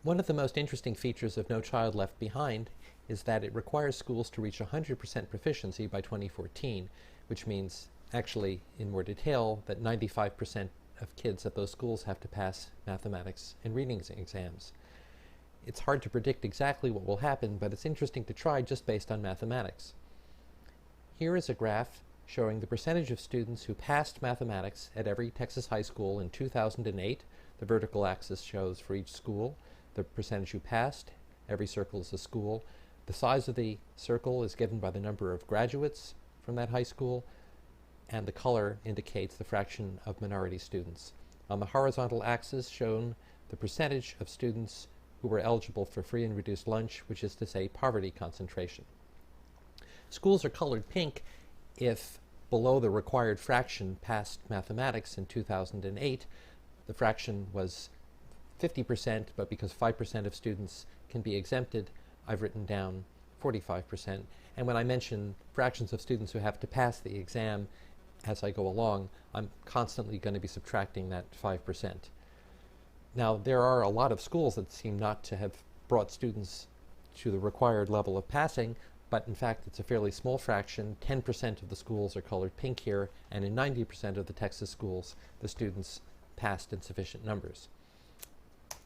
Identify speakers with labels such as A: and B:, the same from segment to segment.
A: One of the most interesting features of No Child Left Behind is that it requires schools to reach 100% proficiency by 2014, which means, actually, in more detail, that 95% of kids at those schools have to pass mathematics and reading exams. It's hard to predict exactly what will happen, but it's interesting to try just based on mathematics. Here is a graph showing the percentage of students who passed mathematics at every Texas high school in 2008. The vertical axis shows for each school the percentage who passed. Every circle is a school. The size of the circle is given by the number of graduates from that high school, and the color indicates the fraction of minority students. On the horizontal axis shown the percentage of students who were eligible for free and reduced lunch, which is to say poverty concentration. Schools are colored pink if below the required fraction passed mathematics in 2008. The fraction was 50%, but because 5% of students can be exempted, I've written down 45%. And when I mention fractions of students who have to pass the exam as I go along, I'm constantly going to be subtracting that 5%. Now, there are a lot of schools that seem not to have brought students to the required level of passing, but in fact it's a fairly small fraction. 10% of the schools are colored pink here, and in 90% of the Texas schools, the students passed in sufficient numbers.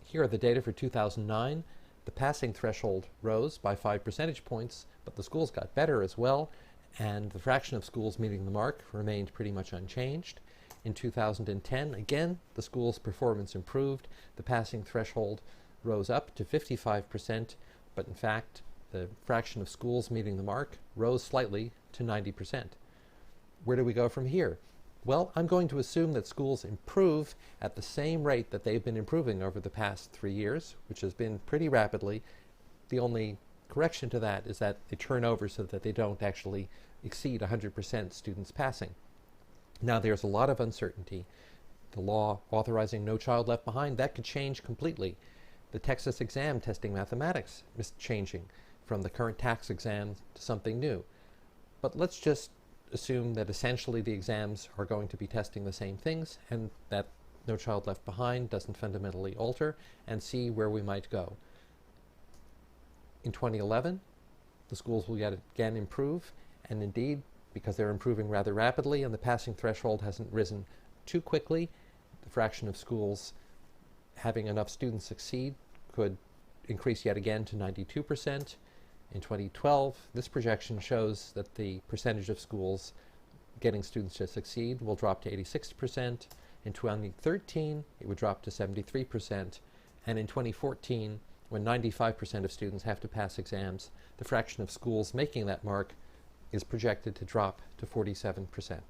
A: Here are the data for 2009. The passing threshold rose by 5 percentage points, but the schools got better as well, and the fraction of schools meeting the mark remained pretty much unchanged. In 2010, again, the school's performance improved. The passing threshold rose up to 55%, but in fact, the fraction of schools meeting the mark rose slightly to 90%. Where do we go from here? Well, I'm going to assume that schools improve at the same rate that they've been improving over the past 3 years, which has been pretty rapidly. The only correction to that is that they turn over so that they don't actually exceed 100% students passing. Now, there's a lot of uncertainty. The law authorizing No Child Left Behind, that could change completely. The Texas exam testing mathematics is changing from the current tax exam to something new. But let's just assume that essentially the exams are going to be testing the same things and that No Child Left Behind doesn't fundamentally alter, and see where we might go. In 2011, the schools will yet again improve, and indeed, because they're improving rather rapidly and the passing threshold hasn't risen too quickly, the fraction of schools having enough students succeed could increase yet again to 92%. In 2012, this projection shows that the percentage of schools getting students to succeed will drop to 86%. In 2013, it would drop to 73%. And in 2014, when 95% of students have to pass exams, the fraction of schools making that mark is projected to drop to 47%.